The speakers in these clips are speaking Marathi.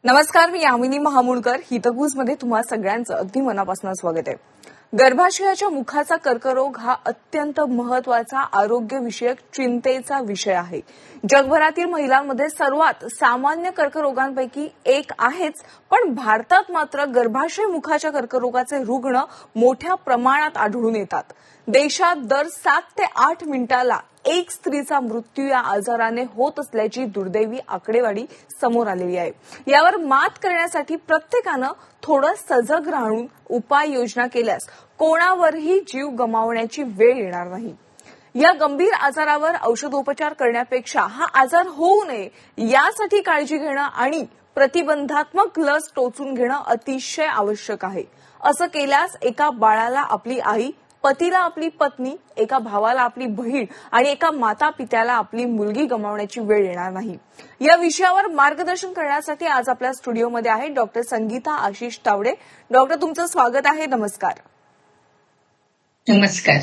नमस्कार, मी यामिनी महामुळकर. हितगुजमध्ये तुम्हा सगळ्यांचं अगदी मनापासून स्वागत आहे. गर्भाशयाच्या मुखाचा कर्करोग हा अत्यंत महत्वाचा आरोग्यविषयक चिंतेचा विषय आहे. जगभरातील महिलांमध्ये सर्वात सामान्य कर्करोगांपैकी एक आहेच, पण भारतात मात्र गर्भाशय मुखाच्या कर्करोगाचे रुग्ण मोठ्या प्रमाणात आढळून येतात. देशात दर 7 ते 8 मिनिटाला एक स्त्रीचा मृत्यू या आजाराने होत असल्याची दुर्दैवी आकडेवारी समोर आलेली आहे. यावर मात करण्यासाठी प्रत्येकानं थोडं सजग राहून उपाययोजना केल्यास कोणावरही जीव गमावण्याची वेळ येणार नाही. या गंभीर आजारावर औषधोपचार करण्यापेक्षा हा आजार होऊ नये यासाठी काळजी घेणं आणि प्रतिबंधात्मक लस टोचून घेणं अतिशय आवश्यक आहे. असं केल्यास एका बाळाला आपली आई, पतीला आपली पत्नी, एका भावाला आपली बहीण आणि एका माता पित्याला आपली मुलगी गमावण्याची वेळ येणार नाही. या विषयावर मार्गदर्शन करण्यासाठी आज आपल्या स्टुडिओमध्ये आहे डॉक्टर संगीता आशिष तावडे. डॉक्टर, तुमचं स्वागत आहे. नमस्कार. नमस्कार.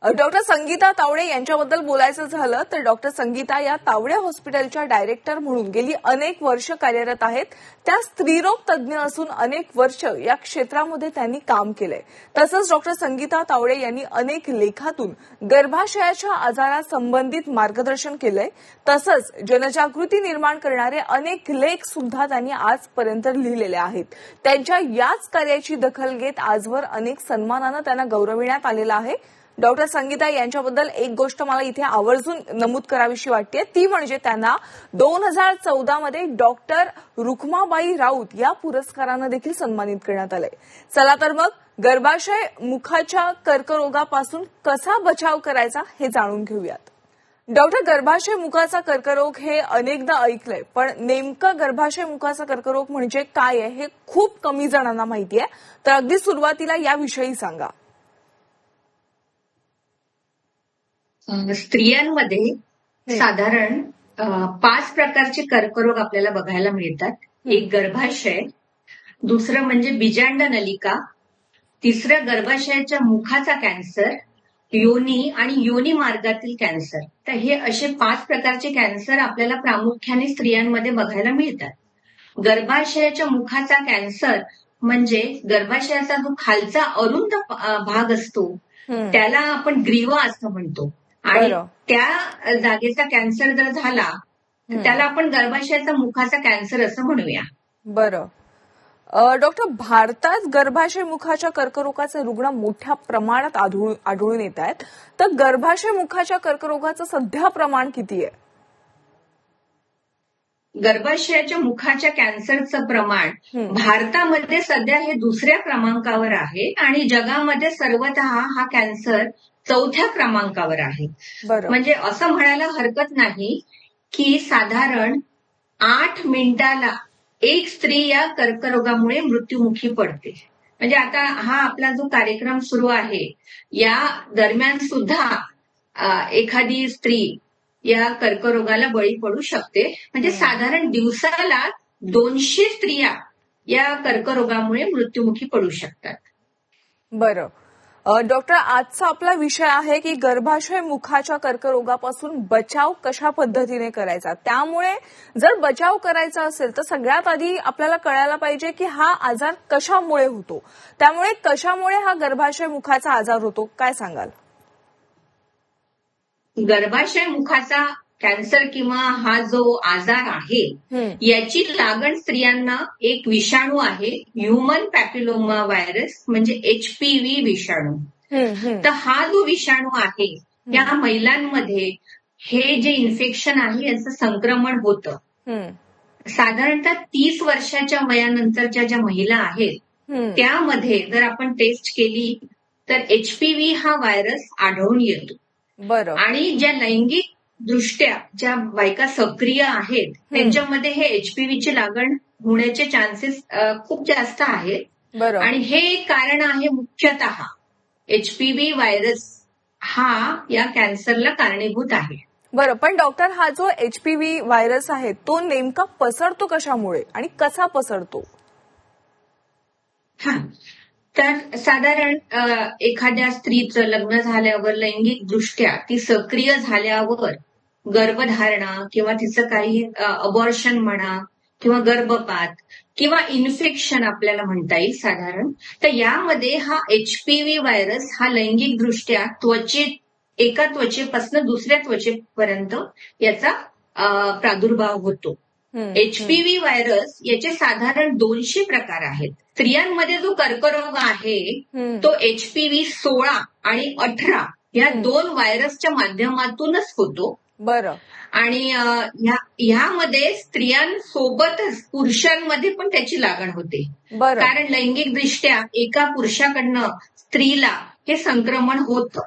डॉक्टर संगीता तावडे यांच्याबद्दल बोलायचं झालं तर डॉक्टर संगीता या तावडे हॉस्पिटलच्या डायरेक्टर म्हणून गेली अनेक वर्ष कार्यरत आहेत. त्या स्त्रीरोग तज्ज्ञ असून अनेक वर्ष या क्षेत्रामध्ये त्यांनी काम केलंय. तसंच डॉक्टर संगीता तावडे यांनी अनेक लेखातून गर्भाशयाच्या आजारासंबंधित मार्गदर्शन केलंय. तसंच जनजागृती निर्माण करणारे अनेक लेख सुद्धा त्यांनी आजपर्यंत लिहिलेले आहेत. त्यांच्या याच कार्याची दखल घेत आजवर अनेक सन्मानानं त्यांना गौरविण्यात आलेलं आहे. डॉक्टर संगीता यांच्याबद्दल एक गोष्ट मला इथे आवर्जून नमूद करावीशी वाटते, ती म्हणजे त्यांना 2014 मध्ये डॉक्टर रुखमाबाई राऊत या पुरस्कारानं देखील सन्मानित करण्यात आलंय. चला तर मग गर्भाशय मुखाच्या कर्करोगापासून कसा बचाव करायचा हे जाणून घेऊयात. डॉक्टर, गर्भाशय मुखाचा कर्करोग हे अनेकदा ऐकलंय, पण नेमकं गर्भाशय मुखाचा कर्करोग म्हणजे काय आहे हे खूप कमी जणांना माहिती आहे. तर अगदी सुरुवातीला याविषयी सांगा. स्त्रियांमध्ये साधारण 5 प्रकारचे कर्करोग आपल्याला बघायला मिळतात. एक गर्भाशय, दुसरं म्हणजे बीजांड नलिका, तिसरं गर्भाशयाच्या मुखाचा कॅन्सर, योनी आणि योनी मार्गातील कॅन्सर. तर हे असे 5 प्रकारचे कॅन्सर आपल्याला प्रामुख्याने स्त्रियांमध्ये बघायला मिळतात. गर्भाशयाच्या मुखाचा कॅन्सर म्हणजे गर्भाशयाचा जो खालचा अरुंद भाग असतो त्याला आपण ग्रीवा असं म्हणतो, आणि त्या जागेचा कॅन्सर जर झाला तर त्याला आपण गर्भाशयाचा मुखाचा कॅन्सर असं म्हणूया. बरं. डॉक्टर, भारतात गर्भाशय मुखाच्या कर्करोगाचे रुग्ण मोठ्या प्रमाणात आढळून येत आहेत. तर गर्भाशय मुखाच्या कर्करोगाचं सध्या प्रमाण किती आहे? गर्भाशयाच्या मुखाच्या कॅन्सरचं प्रमाण भारतामध्ये सध्या हे 2ऱ्या क्रमांकावर आहे आणि जगामध्ये सर्वतः हा कॅन्सर 4थ्या क्रमांकावर आहे. म्हणजे असं म्हणायला हरकत नाही की साधारण 8 मिनिटाला एक स्त्री या कर्करोगामुळे मृत्युमुखी पडते. म्हणजे आता हा आपला जो कार्यक्रम सुरू आहे या दरम्यान सुद्धा एखादी स्त्री या कर्करोगाला बळी पडू शकते. म्हणजे साधारण दिवसाला 200 स्त्रिया या कर्करोगामुळे मृत्युमुखी पडू शकतात. बरं. डॉक्टर, आजचा आपला विषय आहे की गर्भाशय मुखाच्या कर्करोगापासून बचाव कशा पद्धतीने करायचा. त्यामुळे जर बचाव करायचा असेल तर सगळ्यात आधी आपल्याला कळायला पाहिजे की हा आजार कशामुळे होतो. त्यामुळे कशामुळे हा गर्भाशय मुखाचा आजार होतो, काय सांगाल? गर्भाशय मुखाचा कॅन्सर किंवा हा जो आजार आहे याची लागण स्त्रियांना एक विषाणू आहे, ह्युमन पॅपिलोमा व्हायरस म्हणजे HPV विषाणू. तर हा जो विषाणू आहे या महिलांमध्ये हे जे इन्फेक्शन आहे याचं संक्रमण होतं. साधारणतः 30 वर्षाच्या वयानंतरच्या ज्या महिला आहेत त्यामध्ये जर आपण टेस्ट केली तर HPV हा व्हायरस आढळून येतो. बरं. आणि ज्या लैंगिक दृष्ट्या ज्या बायका सक्रिय आहेत त्यांच्यामध्ये हे HPVची लागण होण्याचे चान्सेस खूप जास्त आहेत. आणि हे एक कारण आहे मुख्यतः HPV व्हायरस हा या कॅन्सरला कारणीभूत आहे. बरं, पण डॉक्टर, हा जो HPV व्हायरस आहे तो नेमका पसरतो कशामुळे आणि कसा पसरतो? तर साधारण एखाद्या स्त्रीचं लग्न झाल्यावर लैंगिक दृष्ट्या ती सक्रिय झाल्यावर गर्भधारणा किंवा तिचं काही अबॉर्शन म्हणा किंवा गर्भपात किंवा इन्फेक्शन आपल्याला म्हणता येईल साधारण, तर यामध्ये हा HPV व्हायरस हा लैंगिकदृष्ट्या एका त्वचेपासून दुसऱ्या त्वचेपर्यंत याचा प्रादुर्भाव होतो. HPV व्हायरस याचे साधारण 200 प्रकार आहेत. स्त्रियांमध्ये जो कर्करोग आहे तो HPV 16 आणि 18 या 2 व्हायरसच्या माध्यमातूनच होतो. बरं. आणि ह्यामध्ये स्त्रियांसोबतच पुरुषांमध्ये पण त्याची लागण होते. बरं. कारण लैंगिकदृष्ट्या एका पुरुषाकडनं स्त्रीला हे संक्रमण होतं.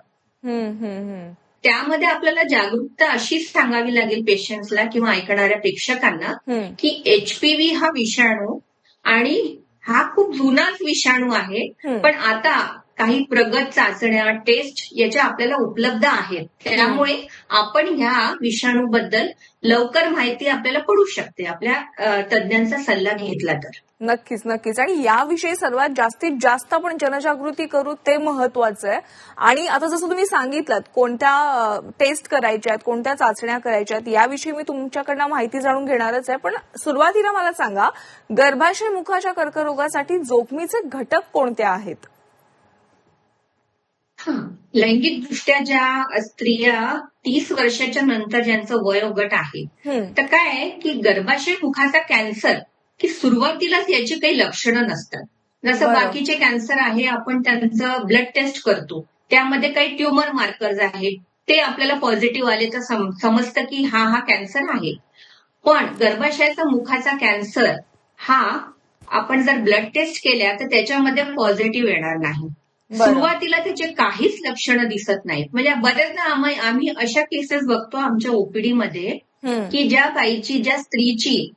त्यामध्ये आपल्याला जागरूकता अशीच सांगावी लागेल पेशंट्सला किंवा ऐकणाऱ्या प्रेक्षकांना की HPV हा विषाणू आणि हा खूप जुनाच विषाणू आहे, पण आता काही प्रगत चाचण्या टेस्ट याच्या आपल्याला उपलब्ध आहेत. त्यामुळे आपण ह्या विषाणूबद्दल लवकर माहिती आपल्याला पडू शकते आपल्या तज्ज्ञांचा सल्ला घेतला तर. नक्कीच नक्कीच. आणि याविषयी सर्वात जास्तीत जास्त आपण जनजागृती करू ते महत्वाचं आहे. आणि आता जसं तुम्ही सांगितलं कोणत्या टेस्ट करायच्या आहेत, कोणत्या चाचण्या करायच्या आहेत, याविषयी मी तुमच्याकडनं माहिती जाणून घेणारच आहे. पण सुरुवातीला मला सांगा, गर्भाशय मुखाच्या कर्करोगासाठी जोखमीचे घटक कोणते आहेत? लैंगिकदृष्ट्या ज्या स्त्रिया 30 वर्षाच्या नंतर ज्यांचं वयोगट आहे, तर काय आहे की गर्भाशय मुखाचा कॅन्सर की सुरुवातीलाच याची काही लक्षणं नसतात. जसं बाकीचे कॅन्सर आहे आपण त्यांचं ब्लड टेस्ट करतो, त्यामध्ये काही ट्युमर मार्कर्स आहेत, ते आपल्याला पॉझिटिव्ह आले तर समजतं की हा कॅन्सर आहे. पण गर्भाशयाचा मुखाचा कॅन्सर हा आपण जर ब्लड टेस्ट केल्या तर त्याच्यामध्ये पॉझिटिव्ह येणार नाही. सुरुवातीला त्याचे काहीच लक्षणं दिसत नाहीत. म्हणजे बऱ्याचदा आम्ही अशा केसेस बघतो आमच्या OPD मध्ये की ज्या स्त्रीची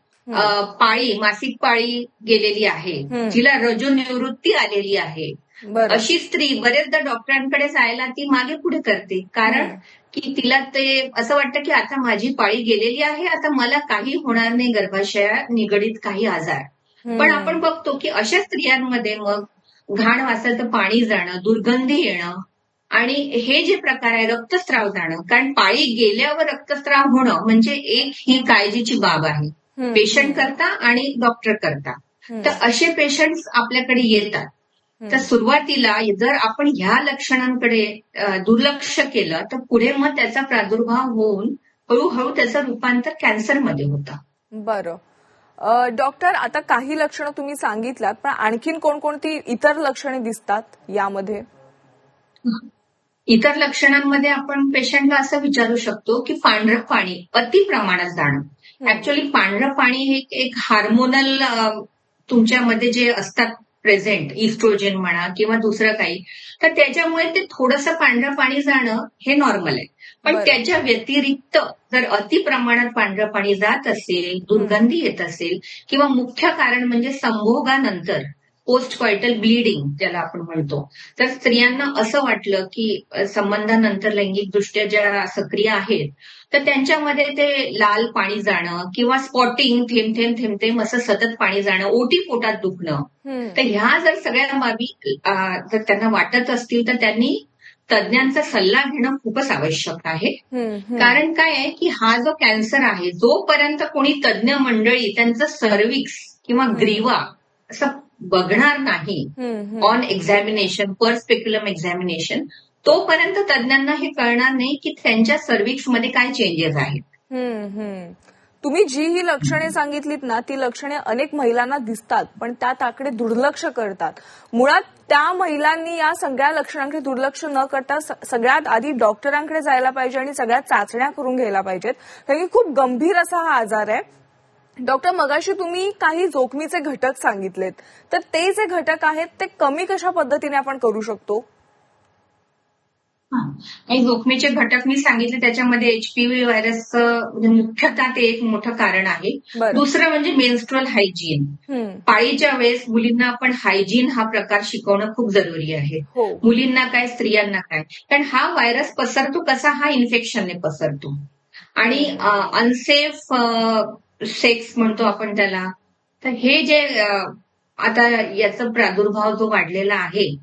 मासिक पाळी गेलेली आहे, जिला रजोनिवृत्ती आलेली आहे, अशी स्त्री बरेचदा डॉक्टरांकडे जायला ती मागे पुढे करते. कारण की तिला ते असं वाटतं की आता माझी पाळी गेलेली आहे, आता मला काही होणार नाही गर्भाशया निगडीत काही आजार. पण आपण बघतो की अशा स्त्रियांमध्ये मग घाण वासाचं पाणी जाणं, दुर्गंधी येणं आणि हे जे प्रकार आहे रक्तस्राव जाणं, कारण पाळी गेल्यावर रक्तस्राव होणं म्हणजे एक ही काळजीची बाब आहे पेशंट करता आणि डॉक्टर करता. तर असे पेशंट्स आपल्याकडे येतात. तर सुरुवातीला जर आपण ह्या लक्षणांकडे दुर्लक्ष केलं तर पुढे मग त्याचा प्रादुर्भाव होऊन हळूहळू त्याचं रूपांतर कॅन्सरमध्ये होतं. बरं. डॉक्टर, आता काही लक्षणं तुम्ही सांगितलात, पण आणखीन कोणकोणती इतर लक्षणे दिसतात यामध्ये? इतर लक्षणांमध्ये आपण पेशंटला असं विचारू शकतो की पांढरं पाणी अति प्रमाणात जाणं. ऍक्च्युअली पांढरं पाणी हे एक हार्मोनल तुमच्यामध्ये जे असतात प्रेझेंट, इस्ट्रोजन म्हणा किंवा दुसरं काही, तर त्याच्यामुळे ते थोडंसं पांढरं पाणी जाणं हे नॉर्मल आहे. पण त्याच्या व्यतिरिक्त जर अति प्रमाणात पांढरं पाणी जात असेल, दुर्गंधी येत असेल किंवा मुख्य कारण म्हणजे संभोगानंतर पोस्ट कॉयटल ब्लिडिंग ज्याला आपण म्हणतो, तर स्त्रियांना असं वाटलं की संबंधानंतर लैंगिकदृष्ट्या ज्या सक्रिय आहेत तर त्यांच्यामध्ये ते लाल पाणी जाणं किंवा स्पॉटिंग, थेंब थेंब असं सतत पाणी जाणं, ओटी पोटात दुखणं, तर ह्या जर सगळ्या बाबी जर त्यांना वाटत असतील तर त्यांनी तज्ज्ञांचा सल्ला घेणं खूपच आवश्यक आहे. कारण काय आहे की हा जो कॅन्सर आहे, जोपर्यंत कोणी तज्ज्ञ मंडळी त्यांचं सर्व्हिक्स किंवा ग्रीवा असं बघणार नाही on examination, per speculum examination, तोपर्यंत तज्ज्ञांना हे कळणार नाही की त्यांच्या सर्व्हिक्समध्ये काय चेंजेस आहेत. तुम्ही जी ही लक्षणे सांगितलीत ना, ती लक्षणे अनेक महिलांना दिसतात, पण त्याकडे दुर्लक्ष करतात. मुळात त्या महिलांनी या सगळ्या लक्षणांकडे दुर्लक्ष न करता सगळ्यात आधी डॉक्टरांकडे जायला पाहिजे आणि सगळ्या चाचण्या करून घ्यायला पाहिजेत, कारण की खूप गंभीर असा हा आजार आहे. डॉक्टर, मगाशी तुम्ही काही जोखमीचे घटक सांगितलेत, तर ते जे घटक आहेत ते कमी कशा पद्धतीने आपण करू शकतो? काही जोखमीचे घटक मी सांगितले, त्याच्यामध्ये HPV व्हायरसचं मुख्यतः ते एक मोठं कारण आहे. दुसरं म्हणजे मेन्स्ट्रुअल हायजीन. पाळीच्या वेळेस मुलींना आपण हायजीन हा प्रकार शिकवणं खूप जरुरी आहे. मुलींना काय, स्त्रियांना काय, कारण हा व्हायरस पसरतो कसा, हा इन्फेक्शनने पसरतो. आणि अनसेफ सेक्स म्हणतो आपण त्याला. तर हे जे आता याचा प्रादुर्भाव जो वाढलेला आहे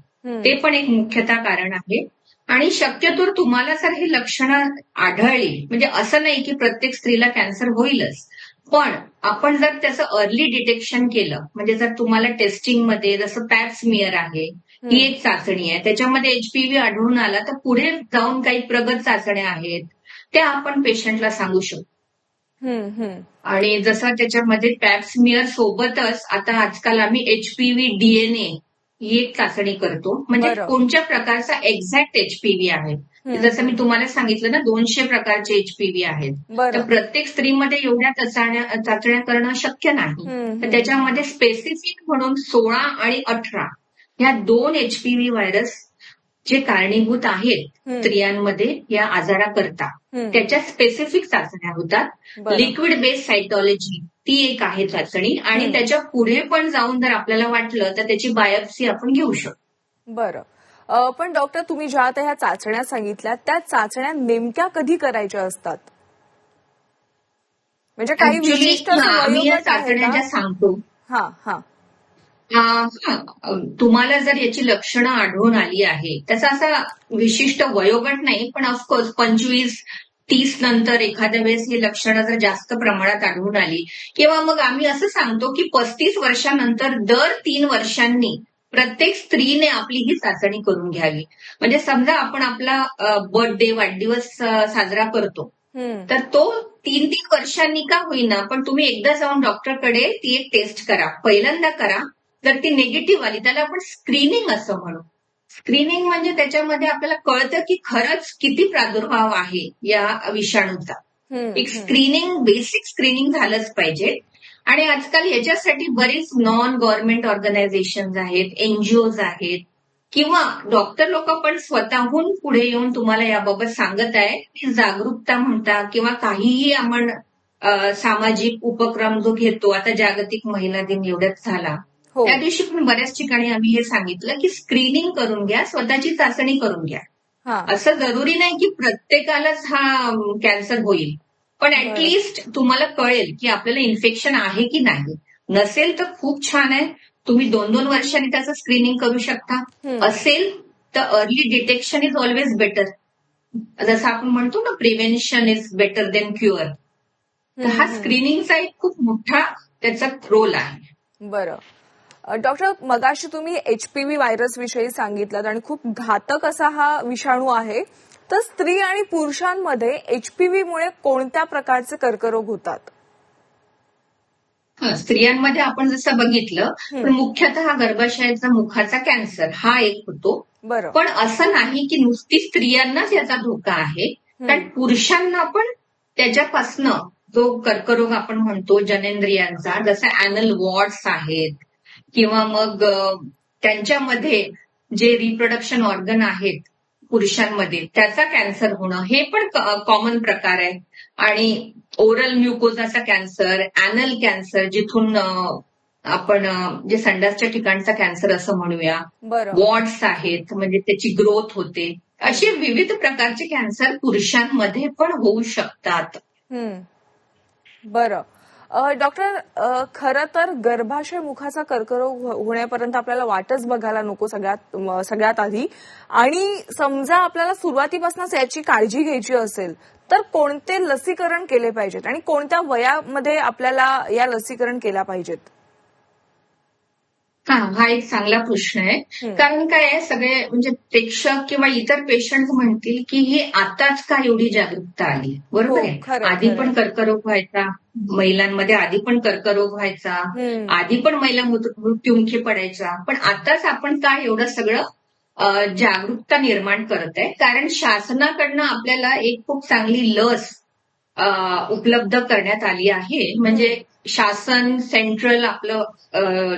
ते पण एक मुख्यतः कारण आहे. आणि शक्यतो तुम्हाला जर ही लक्षणं आढळली, म्हणजे असं नाही की प्रत्येक स्त्रीला कॅन्सर होईलच, पण आपण जर त्याचं अर्ली डिटेक्शन केलं, म्हणजे जर तुम्हाला टेस्टिंगमध्ये जसं पॅप स्मिअर आहे, ही एक चाचणी आहे, त्याच्यामध्ये एचपीव्ही आढळून आला तर पुढे जाऊन काही प्रगत चाचण्या आहेत त्या आपण पेशंटला सांगू शकतो. आणि जसं त्याच्यामध्ये पॅप स्मिअर सोबतच आता आजकाल आम्ही एचपीव्ही डीएनए ही एक चाचणी करतो, म्हणजे बरं. कोणत्या प्रकारचा एक्झॅक्ट एचपीव्ही आहे. जसं मी तुम्हाला सांगितलं ना, 200 प्रकारचे एचपीव्ही आहेत. तर बरं. प्रत्येक स्त्रीमध्ये एवढ्या चाचण्या करणं शक्य नाही. तर त्याच्यामध्ये स्पेसिफिक म्हणून 16 आणि 18 ह्या 2 एचपीव्ही व्हायरस जे कारणीभूत आहेत स्त्रियांमध्ये या आजाराकरता, त्याच्या स्पेसिफिक चाचण्या होतात. बरं. लिक्विड बेस्ड सायटॉलॉजी ती एक आहे चाचणी, आणि त्याच्या पुढे पण जाऊन जर आपल्याला वाटलं तर त्याची बायोप्सी आपण घेऊ शकतो. बरं. पण डॉक्टर, तुम्ही ज्या आता ह्या चाचण्या सांगितल्या त्या चाचण्या नेमक्या कधी करायच्या असतात? म्हणजे काही Actually, विशिष्ट आम्ही या वयोगट आहे चाचण्या का? ज्या सांगतो, हा हा तुम्हाला जर याची लक्षणं आढळून आली आहे, त्याचा असा विशिष्ट वयोगट नाही, पण ऑफकोर्स 25-30 नंतर एखाद्या वेळेस ही लक्षणं जर जास्त प्रमाणात आढळून आली, किंवा मग आम्ही असं सांगतो की 35 वर्षानंतर दर 3 वर्षांनी प्रत्येक स्त्रीने आपली ही चाचणी करून घ्यावी. म्हणजे समजा आपण आपला बर्थडे, वाढदिवस साजरा करतो, तर तो 3-3 वर्षांनी का होईना, पण तुम्ही एकदा जाऊन डॉक्टरकडे ती एक टेस्ट करा, पहिल्यांदा करा. जर ती निगेटिव्ह आली, त्याला आपण स्क्रीनिंग असं म्हणू. स्क्रीनिंग म्हणजे त्याच्यामध्ये आपल्याला कळतं की खरंच किती प्रादुर्भाव आहे या विषाणूचा. एक स्क्रीनिंग, बेसिक स्क्रीनिंग झालंच पाहिजे. आणि आजकाल याच्यासाठी बरीच नॉन गव्हर्नमेंट ऑर्गनायझेशन आहेत, एनजीओज आहेत, किंवा डॉक्टर लोक पण स्वतःहून पुढे येऊन तुम्हाला याबाबत सांगत आहे की जागरूकता म्हणता, किंवा काहीही आपण सामाजिक उपक्रम जो घेतो, आता जागतिक महिला दिन एवढ्याच झाला, हो. त्या दिवशी पण बऱ्याच ठिकाणी आम्ही हे सांगितलं की स्क्रीनिंग करून घ्या, स्वतःची चाचणी करून घ्या. हा. असं जरुरी नाही की प्रत्येकालाच हा कॅन्सर होईल, पण ऍटलिस्ट तुम्हाला कळेल की आपल्याला इन्फेक्शन आहे की नाही. नसेल तर खूप छान आहे, तुम्ही 2-2 वर्षांनी त्याचं स्क्रीनिंग करू शकता. असेल तर early detection is always better. जसं आपण म्हणतो ना, prevention is better than cure. तर हा स्क्रीनिंगचा एक खूप मोठा त्याचा रोल आहे. बरं. डॉक्टर, मगाशी तुम्ही एचपीव्ही व्हायरस विषयी सांगितलं आणि खूप घातक असा हा विषाणू आहे. तर स्त्री आणि पुरुषांमध्ये एचपीव्हीमुळे कोणत्या प्रकारचे कर्करोग होतात? स्त्रियांमध्ये आपण जसं बघितलं, पण मुख्यतः गर्भाशयाचा मुखाचा कॅन्सर हा एक होतो. बरं. पण असं नाही की नुसती स्त्रियांनाच याचा धोका आहे, कारण पुरुषांना पण त्याच्यापासनं जो कर्करोग आपण म्हणतो जननेंद्रियांचा, जसं अॅनल वॉर्ड्स आहेत, किंवा मग त्यांच्यामध्ये जे रिप्रोडक्शन ऑर्गन आहेत पुरुषांमध्ये, त्याचा कॅन्सर होणं हे पण कॉमन प्रकार आहे. आणि ओरल म्युकोजाचा कॅन्सर, अॅनल कॅन्सर, जिथून आपण जे संडासच्या ठिकाणचा कॅन्सर असं म्हणूया, वॉर्ड्स आहेत, म्हणजे त्याची ग्रोथ होते. असे विविध प्रकारचे कॅन्सर पुरुषांमध्ये पण होऊ शकतात. बरं. डॉक्टर, खरं तर गर्भाशय मुखाचा कर्करोग होण्यापर्यंत आपल्याला वाटच बघायला नको सगळ्यात आधी. आणि समजा आपल्याला सुरुवातीपासूनच याची काळजी घ्यायची असेल तर कोणते लसीकरण केले पाहिजेत आणि कोणत्या वयामध्ये आपल्याला या लसीकरण केल्या पाहिजेत? हा एक चांगला प्रश्न आहे. कारण काय आहे, सगळे म्हणजे प्रेक्षक किंवा इतर पेशंट म्हणतील की हे आताच का एवढी जागरूकता आली. बरोबर आहे, आधी पण कर्करोग व्हायचा, महिलांमध्ये आधी पण कर्करोग व्हायचा, आधी पण महिला मृत्युमुखी पडायचा, पण आताच आपण काय एवढं सगळं जागरूकता निर्माण करत आहे. कारण शासनाकडनं आपल्याला एक खूप चांगली लस उपलब्ध करण्यात आली आहे. म्हणजे शासन, सेंट्रल, आपलं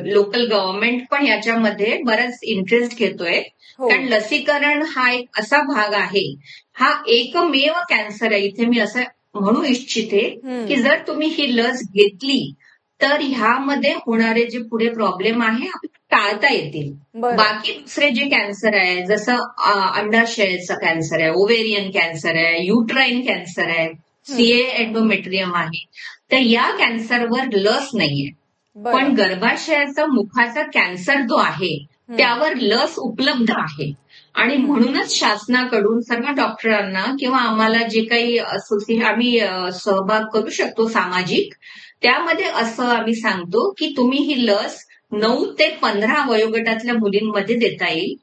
लोकल गव्हर्नमेंट पण याच्यामध्ये बराच इंटरेस्ट घेतोय. कारण लसीकरण हा एक असा भाग आहे, हा एकमेव कॅन्सर आहे, इथे मी असं म्हणू इच्छिते की जर तुम्ही ही लस घेतली तर ह्यामध्ये होणारे जे पुढे प्रॉब्लेम आहे टाळता येतील. बाकी दुसरे जे कॅन्सर आहे, जसं अंडाशयाचा कॅन्सर आहे, ओव्हेरियन कॅन्सर आहे, युट्राईन कॅन्सर आहे, सीए एंडोमेट्रियम आहे, तर या कॅन्सरवर लस नाहीये. पण गर्भाशयाचा मुखाचा कॅन्सर जो आहे त्यावर लस उपलब्ध आहे. आणि म्हणूनच शासनाकडून सर्व डॉक्टरांना किंवा आम्हाला जे काही आम्ही सहभाग करू शकतो सामाजिक, त्यामध्ये असं आम्ही सांगतो की तुम्ही ही लस 9 ते 15 वयोगटातल्या मुलींमध्ये देता येईल.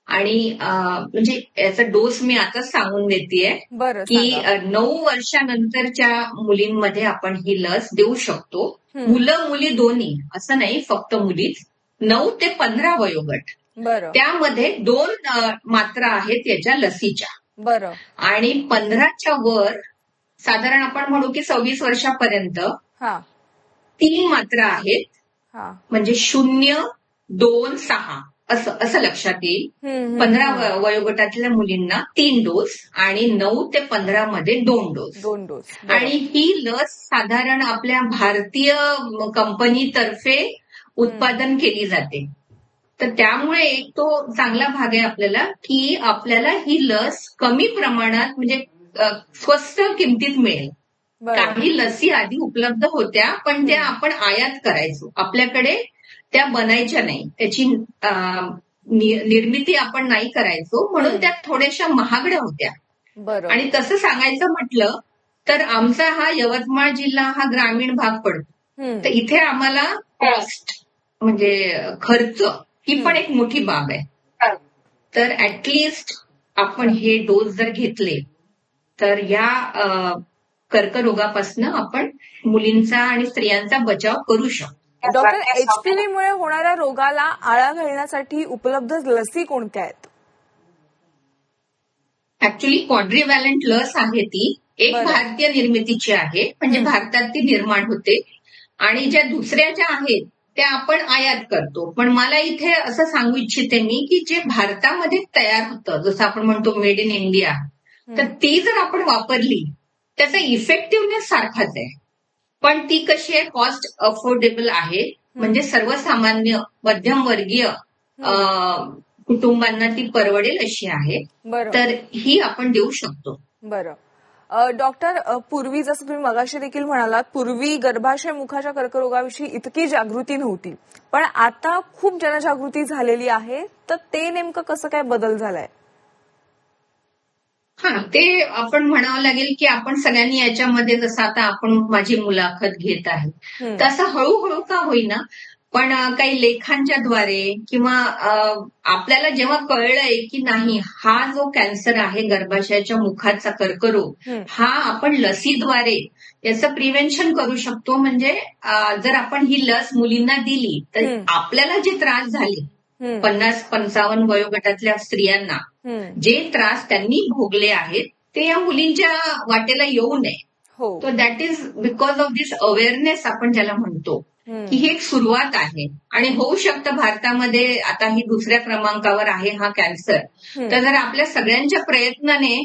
आणि म्हणजे याचा डोस मी आताच सांगून देतेय बरं, की सांगा. 9 वर्षानंतरच्या मुलींमध्ये आपण ही लस देऊ शकतो. हं. मुलं मुली दोन्ही, असं नाही फक्त मुलीच. 9 ते 15 वयोगट, बरं, त्यामध्ये 2 मात्रा आहेत याच्या लसीच्या. बरं. आणि 15च्या वर साधारण आपण म्हणू की 26 वर्षापर्यंत हा 3 मात्रा आहेत. हा म्हणजे 0, 2, 6 असं लक्षात येईल. 15 वयोगटातल्या मुलींना 3 डोस आणि 9 ते 15 मध्ये 2 डोस. 2 डोस. आणि ही लस साधारण आपल्या भारतीय कंपनीतर्फे उत्पादन केली जाते. तर त्यामुळे एक तो चांगला भाग आहे आपल्याला की आपल्याला ही लस कमी प्रमाणात म्हणजे स्वस्त किमतीत मिळेल. काही लसी आधी उपलब्ध होत्या पण त्या आपण आयात करायचो, आपल्याकडे त्या बनायच्या नाही, त्याची निर्मिती आपण नाही करायचो, म्हणून त्या थोड्याशा महागड्या होत्या. बरं. आणि तसं सांगायचं म्हटलं तर आमचा हा यवतमाळ जिल्हा हा ग्रामीण भाग पडतो. तर इथे आम्हाला कॉस्ट म्हणजे खर्च ही पण एक मोठी बाब आहे. तर ऍटलिस्ट आपण हे डोस जर घेतले तर या कर्करोगापासून आपण मुलींचा आणि स्त्रियांचा बचाव करू शकतो. डॉक्टर, HPV मुळे होणाऱ्या रोगाला आळा घालण्यासाठी उपलब्ध लसी कोणत्या आहेत? ऍक्च्युली क्वाड्रिव्हॅलंट लस आहे ती, एक भारतीय निर्मितीची आहे, म्हणजे भारतात ती निर्माण होते. आणि ज्या दुसऱ्या ज्या आहेत त्या आपण आयात करतो. पण मला इथे असं सांगू इच्छिते मी की जे भारतामध्ये तयार होतं, जसं आपण म्हणतो मेड इन इंडिया, तर ती जर आपण वापरली त्याचा इफेक्टिव्हनेस सारखाच आहे. पण ती कशी आहे, कॉस्ट अफोर्डेबल आहे, म्हणजे सर्वसामान्य मध्यमवर्गीय कुटुंबांना ती परवडेल अशी आहे. तर ही आपण देऊ शकतो. बरं. डॉक्टर, पूर्वी जसं तुम्ही मगाशी देखील म्हणालात, पूर्वी गर्भाशय मुखाच्या कर्करोगाविषयी इतकी जागृती नव्हती, पण आता खूप जनजागृती झालेली आहे. तर ते नेमकं कसं काय बदल झालाय? ते आपण म्हणावं लागेल की आपण सगळ्यांनी याच्यामध्ये, जसं आता आपण माझी मुलाखत घेत आहे, तसं हळूहळू का होईना पण काही लेखांच्या द्वारे किंवा आपल्याला जेव्हा कळलंय की नाही, हा जो कॅन्सर आहे गर्भाशयाच्या मुखाचा कर्करोग, हा आपण लसीद्वारे याचं प्रिव्हेन्शन करू शकतो. म्हणजे जर आपण ही लस मुलींना दिली तर आपल्याला जे त्रास झाले 50-55 वयोगटातल्या स्त्रियांना, जे त्रास त्यांनी भोगले आहेत ते या मुलींच्या वाटेला येऊ नये. तो that is because of this awareness आपण ज्याला म्हणतो, की ही एक सुरुवात आहे. आणि होऊ शकतं भारतामध्ये आता ही दुसऱ्या क्रमांकावर आहे हा कॅन्सर, तर जर आपल्या सगळ्यांच्या प्रयत्नाने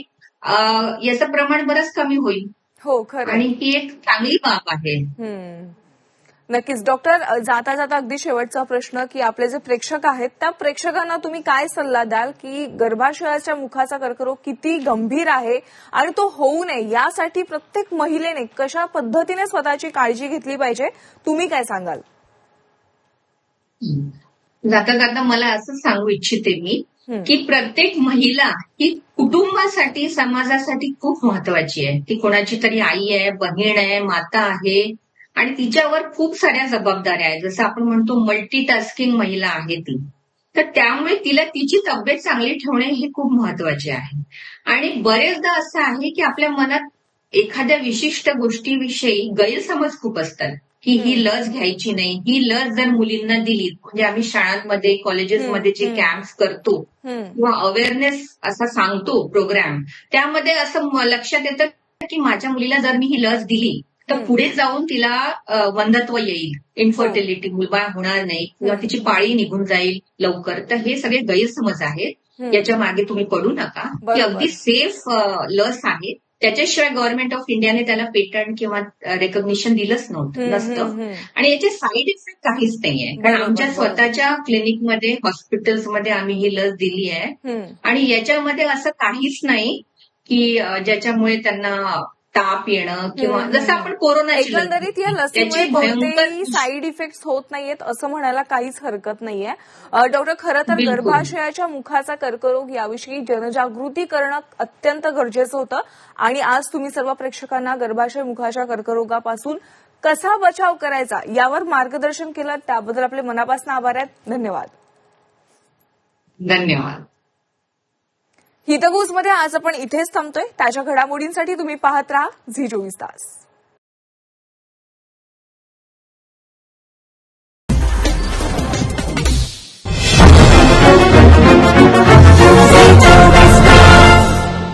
याचं प्रमाण बरंच कमी होईल. हो, खरं. आणि ही एक चांगली बाब आहे. नक्कीच. डॉक्टर, जाता जाता अगदी शेवटचा प्रश्न, की आपले जे प्रेक्षक आहेत त्या प्रेक्षकांना तुम्ही काय सल्ला द्याल की गर्भाशयाच्या मुखाचा कर्करोग किती गंभीर आहे आणि तो होऊ नये यासाठी प्रत्येक महिलेने कशा पद्धतीने स्वतःची काळजी घेतली पाहिजे, तुम्ही काय सांगाल? जाता जाता मला असं सांगू इच्छिते मी की प्रत्येक महिला ही कुटुंबासाठी, समाजासाठी खूप महत्वाची आहे. ती कोणाची तरी आई आहे, बहीण आहे, माता आहे आणि तिच्यावर खूप साऱ्या जबाबदाऱ्या आहेत. जसं आपण म्हणतो मल्टीटास्किंग महिला आहे ती. तर त्यामुळे तिला तिची तब्येत चांगली ठेवणे हे खूप महत्वाचे आहे. आणि बरेचदा असं आहे की आपल्या मनात एखाद्या विशिष्ट गोष्टीविषयी गैरसमज खूप असतात, की ही लस घ्यायची नाही. ही लस जर मुलींना दिली, म्हणजे आम्ही शाळांमध्ये, कॉलेजेसमध्ये जे कॅम्प्स करतो किंवा अवेअरनेस असा सांगतो प्रोग्राम, त्यामध्ये असं लक्षात येतं की माझ्या मुलीला जर मी ही लस दिली तर पुढे जाऊन तिला वंध्यत्व येईल, इन्फर्टिलिटी, मुलबाळ होणार नाही किंवा तिची पाळी निघून जाईल लवकर. तर हे सगळे गैरसमज आहेत, याच्या मागे तुम्ही पडू नका. ही अगदी सेफ लस आहे. त्याच्याशिवाय गव्हर्नमेंट ऑफ इंडियाने त्याला पेटंट किंवा रेकॉग्निशन दिलंच नसतं. आणि याचे साईड इफेक्ट काहीच नाहीये, कारण आमच्या स्वतःच्या क्लिनिकमध्ये, हॉस्पिटल्समध्ये आम्ही ही लस दिली आहे. आणि याच्यामध्ये असं काहीच नाही की ज्याच्यामुळे त्यांना ताप येणं किंवा जसं आपण कोरोनाची लस, एकंदरीत या लसीमुळे कोणतेही साईड इफेक्ट्स होत नाहीयेत असं म्हणायला काहीच हरकत नाहीये. डॉक्टर, खरं तर गर्भाशयाच्या मुखाचा कर्करोग याविषयी जनजागृती करणं अत्यंत गरजेचं होतं आणि आज तुम्ही सर्व प्रेक्षकांना गर्भाशय मुखाच्या कर्करोगापासून कसा बचाव करायचा यावर मार्गदर्शन केलं, त्याबद्दल आपले मनापासून आभार आहेत. धन्यवाद. धन्यवाद. हितगुजमध्ये आज आपण इथेच थांबतोय. ताज्या घडामोडींसाठी तुम्ही पाहत राहा झी 24 तास.